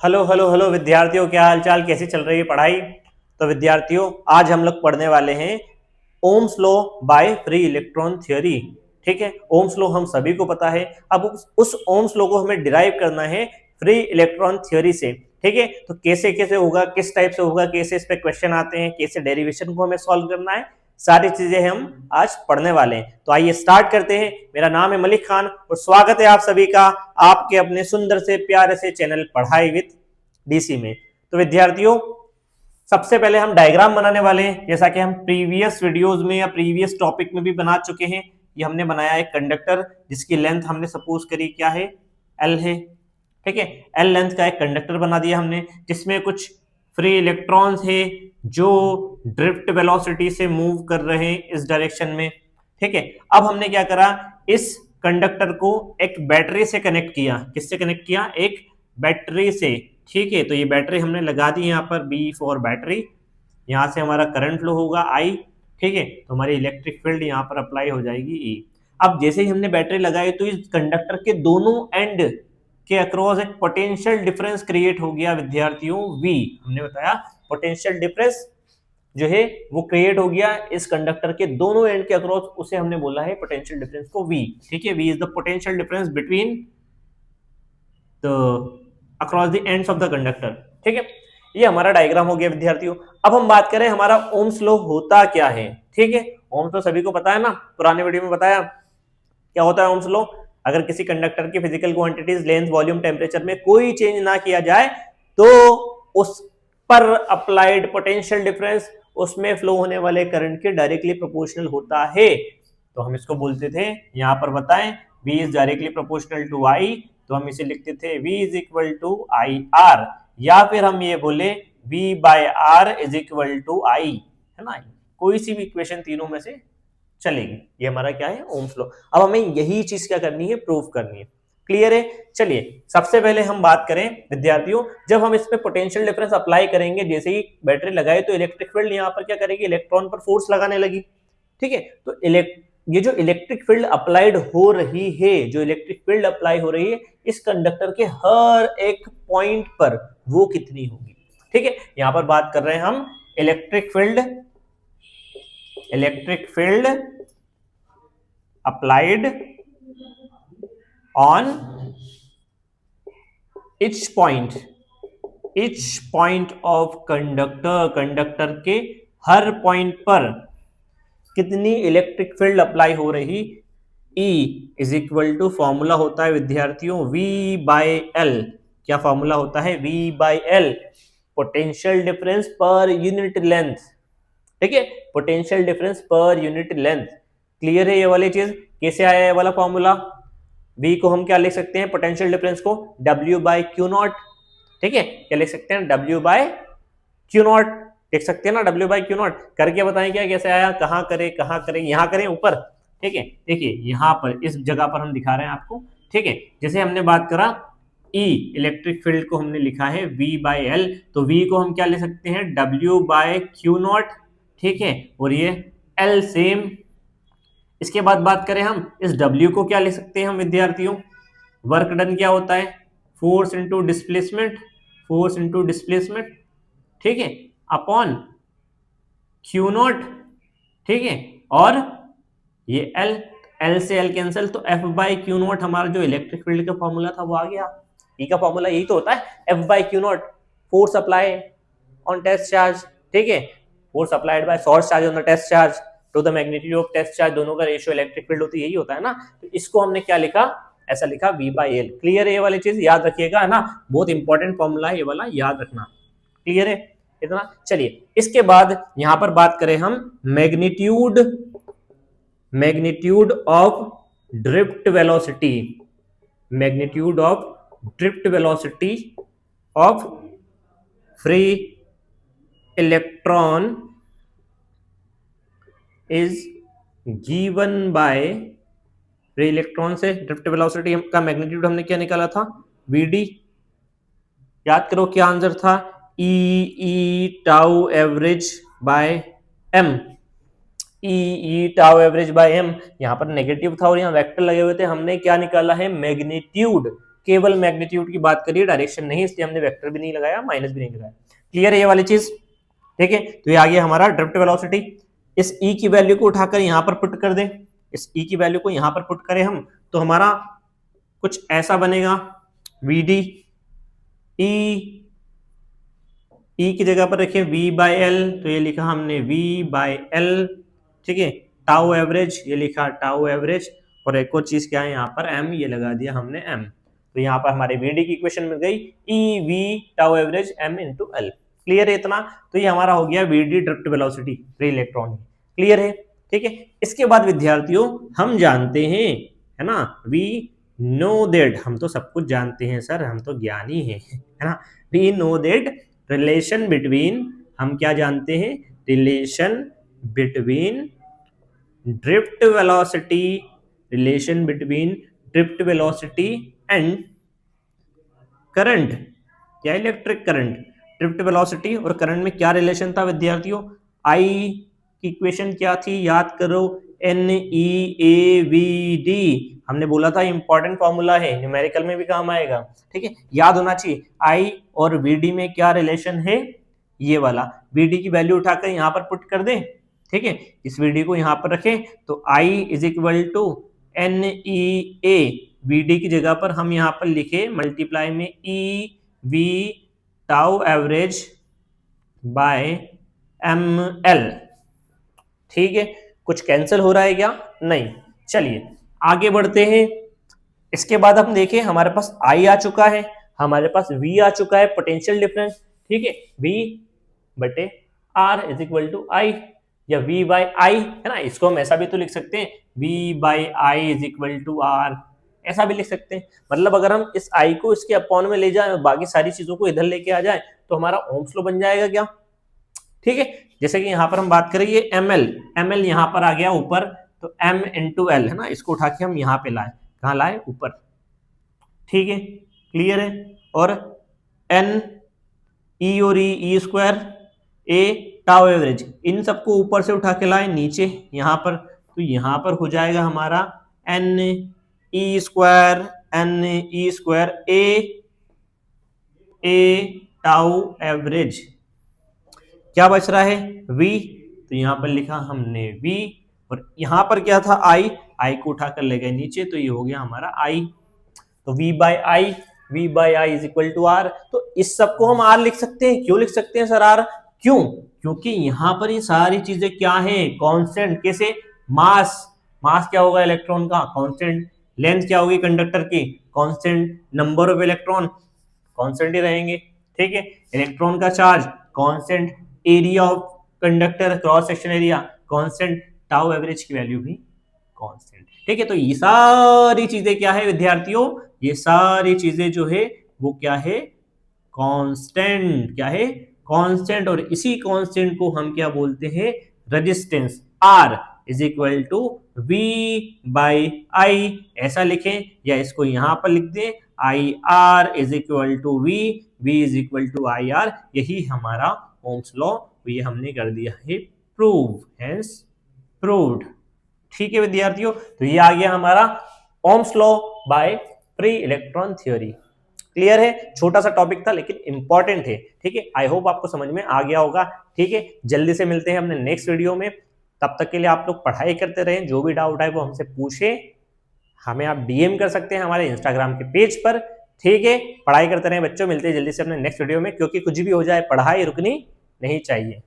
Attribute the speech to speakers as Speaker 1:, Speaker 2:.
Speaker 1: Hello hello hello विद्यार्थियों, क्या हाल चाल, कैसी चल रही है पढ़ाई। तो विद्यार्थियों, आज हम लोग पढ़ने वाले हैं Ohm's law by free electron theory. ठीक है, ओम्स लॉ हम सभी को पता है। अब उस ओम्स लॉ को हमें डिराइव करना है फ्री इलेक्ट्रॉन थ्योरी से। ठीक है, तो कैसे कैसे होगा, किस टाइप से होगा, कैसे इस पे क्वेश्चन आते हैं, कैसे डेरिवेशन को हमें सॉल्व करना है, सारी चीजें हम आज पढ़ने वाले हैं। तो आइए स्टार्ट करते हैं। मेरा नाम है मलिक खान और स्वागत है आप सभी का आपके अपने सुंदर से प्यारे से चैनल पढ़ाई विद डीसी में। तो विद्यार्थियों, सबसे पहले हम डायग्राम बनाने वाले हैं, जैसा कि हम प्रीवियस वीडियोस में या प्रीवियस टॉपिक में भी बना चुके हैं। ये हमने बनाया एक कंडक्टर जिसकी लेंथ हमने सपोज करी क्या है, एल है। ठीक है, एल लेंथ का एक कंडक्टर बना दिया हमने, जिसमें कुछ फ्री इलेक्ट्रॉन्स है जो ड्रिफ्ट वेलोसिटी से मूव कर रहे हैं इस डायरेक्शन में। ठीक है, अब हमने क्या करा, इस कंडक्टर को एक बैटरी से कनेक्ट किया। किससे कनेक्ट किया? एक बैटरी से। ठीक है, तो ये बैटरी हमने लगा दी यहाँ पर, बी फॉर बैटरी। यहाँ से हमारा करंट फ्लो होगा आई। ठीक है, तो हमारी इलेक्ट्रिक फील्ड यहाँ पर अप्लाई हो जाएगी ई। अब जैसे ही हमने बैटरी लगाई तो इस कंडक्टर के दोनों एंड के अक्रॉस एक पोटेंशियल डिफरेंस क्रिएट हो गया विद्यार्थियों, वी। हमने बताया पोटेंशियल डिफरेंस जो है वो क्रिएट हो गया इस कंडक्टर के दोनों एंड के अक्रॉस, उसे हमने बोला है पोटेंशियल डिफरेंस को वी। ठीक है, V is the potential difference between the across the ends of the conductor. ठीक है, ये हमारा डायग्राम हो गया विद्यार्थियों। अब हम बात करें हमारा ओम्स लॉ होता क्या है। ठीक है, ओम्स लॉ सभी को पता है ना, पुराने वीडियो में बताया क्या होता है ओम्स लॉ। अगर किसी कंडक्टर की physical quantities length volume temperature में कोई चेंज ना किया जाए तो उस पर अप्लाइड पोटेंशियल डिफरेंस उसमें फ्लो होने वाले करंट के डायरेक्टली प्रोपोर्शनल होता है। तो हम इसको बोलते थे, यहां पर बताएं, V is directly proportional to I, तो हम इसे लिखते थे V is equal to I R, या फिर हम ये बोले V by R is equal to I, है ना। कोई सी भी इक्वेशन तीनों में से चलेगी। ये हमारा क्या है, ओम्स लॉ। अब हमें यही चीज क्या करनी है, प्रूव करनी है। क्लियर है? चलिए सबसे पहले हम बात करें विद्यार्थियों, जब हम इसमें पोटेंशियल डिफरेंस अप्लाई करेंगे, जैसे ही बैटरी लगाए तो इलेक्ट्रिक फील्ड यहाँ पर क्या करेगी, इलेक्ट्रॉन पर फोर्स लगाने लगी। ठीक है, तो ये जो इलेक्ट्रिक फील्ड अप्लाइड हो रही है, जो इलेक्ट्रिक फील्ड अप्लाई हो रही है इस कंडक्टर के हर एक पॉइंट पर, वो कितनी होगी। ठीक है, यहां पर बात कर रहे हैं हम electric field applied on each point of conductor के हर पॉइंट पर कितनी इलेक्ट्रिक फील्ड अप्लाई हो रही। E is equal to formula होता है विद्यार्थियों V बाय L। क्या फॉर्मूला होता है? V by L, potential difference per unit length. ठीक है, potential difference per unit length. Clear है ये वाली चीज? कैसे आया ये वाला फॉर्मूला? V को हम क्या लिख सकते हैं, पोटेंशियल डिफरेंस को W बाय क्यू नॉट। ठीक है, क्या लिख सकते हैं, W बाय क्यू नॉट लिख सकते हैं ना, W बाय क्यू नॉट। करके बताएं क्या कैसे आया, कहाँ करें, यहाँ करें, ऊपर। ठीक है, देखिए यहाँ पर इस जगह पर हम दिखा रहे हैं आपको। ठीक है, जैसे हमने बात करा E इलेक्ट्रिक फील्ड को हमने लिखा है V बाय L, तो V को हम क्या ले सकते हैं, W बाय क्यू नॉट। ठीक है, और ये L सेम। इसके बाद बात करें हम इस W को क्या ले सकते हैं हम विद्यार्थियों, वर्क डन क्या होता है, फोर्स इंटू डिस्प्लेसमेंट। ठीक है, अपॉन क्यू नॉट। ठीक है, और ये L से L कैंसिल, तो F बाई क्यू नॉट हमारा जो इलेक्ट्रिक फील्ड का फॉर्मूला था वो आ गया। E का फॉर्मूला यही तो होता है, F by Q nought, force apply on test charge. ठीक है, force applied by source charge on the test charge to the magnitude of test charge, दोनों का रेशियो इलेक्ट्रिक फील्ड होती है, यही होता है ना। तो इसको हमने क्या लिखा, ऐसा लिखा V बाई L। क्लियर है ये वाली चीज, याद रखिएगा, है ना, बहुत इंपॉर्टेंट फॉर्मूला है ये वाला, याद रखना। क्लियर है इतना? चलिए इसके बाद यहां पर बात करें हम magnitude of drift velocity of free electron is given by, free electron से ड्रिफ्ट वेलोसिटी का मैग्नीट्यूड हमने क्या निकाला था, Vd। याद करो क्या आंसर था, ई टाउ एवरेज बाय एम। ई टाउ एवरेज बाय एम, यहां पर नेगेटिव था और यहां वेक्टर लगे हुए थे, हमने क्या निकाला है, मैग्नीट्यूड। केवल मैग्नीट्यूड की बात करिए, डायरेक्शन नहीं, इसलिए हमने वेक्टर भी नहीं लगाया, माइनस भी नहीं लगाया। क्लियर है ये वाली चीज? ठीक है, तो ये आ गया हमारा ड्रिफ्ट वेलोसिटी। इस ई की वैल्यू को उठाकर यहां पर पुट कर दें, इस ई की वैल्यू को यहां पर पुट करें हम, तो हमारा कुछ ऐसा बनेगा, वी डी ई की जगह पर रखिए v बाई एल, तो ये लिखा हमने v बाई एल। ठीक है, टाउ एवरेज, ये लिखा टाउ एवरेज, और एक और चीज क्या है यहाँ पर m, ये लगा दिया हमने m। तो यहाँ पर हमारे vd की इक्वेशन मिल गई e v tau average m into L. Clear है इतना? तो ये हमारा हो गया vd drift velocity free electron. Clear है? ठीक है, इसके बाद विद्यार्थियों हम जानते हैं, है ना, वी नो दैट, हम तो सब कुछ जानते हैं सर, हम तो ज्ञानी हैं, है ना। We know that relation between, हम क्या जानते हैं, relation between drift velocity, relation between drift velocity and current, क्या इलेक्ट्रिक करंट। ड्रिफ्ट वेलोसिटी और करंट में क्या रिलेशन था विद्यार्थियों? आई की इक्वेशन क्या थी, याद करो, NeAVD, हमने बोला था इंपॉर्टेंट फॉर्मूला है, न्यूमेरिकल में भी काम आएगा। ठीक है, याद होना चाहिए। I और VD में क्या रिलेशन है, ये वाला। VD की वैल्यू उठाकर यहां पर पुट कर दें। ठीक है, इस VD को यहां पर रखें, तो I is equal to NeA, VD की जगह पर हम यहां पर लिखे मल्टीप्लाई में EV tau average by ML। ठीक है, कुछ कैंसिल हो रहा है क्या? नहीं। चलिए आगे बढ़ते हैं। इसके बाद हम देखें, हमारे पास I आ चुका है, हमारे पास V आ चुका है, पोटेंशियल डिफरेंस। ठीक है, V बटे R is equal to I, या V बाई I, है ना। इसको हम ऐसा भी तो लिख सकते हैं, V by I is equal to R, ऐसा भी लिख सकते हैं। मतलब अगर हम इस I को इसके अपॉन में ले जाए और बाकी सारी चीजों को इधर लेके आ जाए, तो हमारा ओम्स लॉ बन जाएगा क्या? ठीक है, जैसे कि यहां पर हम बात करें, ये ml यहां पर आ गया ऊपर, तो m इंटू एल, है ना, इसको उठा के हम यहां पे लाए, कहां लाए? ऊपर। ठीक है, क्लियर है। और n e और e square a tau average, इन सबको ऊपर से उठा के लाए नीचे यहां पर, तो यहां पर हो जाएगा हमारा n e square a tau average. क्या बच रहा है? v, तो यहां पर लिखा हमने v, और यहां पर क्या था? I को उठाकर ले गए नीचे, तो ये हो गया हमारा I। तो v by I is equal to R. तो इस सब को हम आर लिख सकते हैं। क्यों लिख सकते हैं सर आर? क्यों? क्योंकि यहां पर ये सारी चीजें क्या है? कांस्टेंट। कैसे? मास क्या होगा इलेक्ट्रॉन का? कांस्टेंट। लेंथ क्या होगी कंडक्टर की? Constant. Number of electron constant ही रहेंगे। ठीक है, इलेक्ट्रॉन का charge constant, area of conductor, cross section area constant, tau average की वैल्यू भी कांस्टेंट। ठीक है, तो ये सारी चीजें क्या है विद्यार्थियों? ये सारी चीजें जो है वो क्या है? कांस्टेंट। क्या है? कांस्टेंट। और इसी कांस्टेंट को हम क्या बोलते हैं? Resistance. R is equal to V by I, ऐसा लिखें, या इसको यहां पर लिख दें, IR is equal to V is equal to IR। यही हमारा ओम्स लॉ, ये हमने कर दिया है प्रूव, हेंस प्रूव्ड। ठीक है विद्यार्थियों, तो ये आ गया हमारा Ohm's law by free electron theory. Clear है? छोटा सा टॉपिक था लेकिन इंपॉर्टेंट है। ठीक है, आई होप आपको समझ में आ गया होगा। ठीक है, जल्दी से मिलते हैं अपने नेक्स्ट वीडियो में। तब तक के लिए आप लोग पढ़ाई करते रहें, जो भी डाउट है वो हमसे पूछे, हमें आप डीएम कर सकते हैं हमारे इंस्टाग्राम के पेज पर। ठीक है, पढ़ाई करते रहें बच्चों, मिलते हैं जल्दी से अपने नेक्स्ट वीडियो में, क्योंकि कुछ भी हो जाए पढ़ाई रुकनी नहीं चाहिए।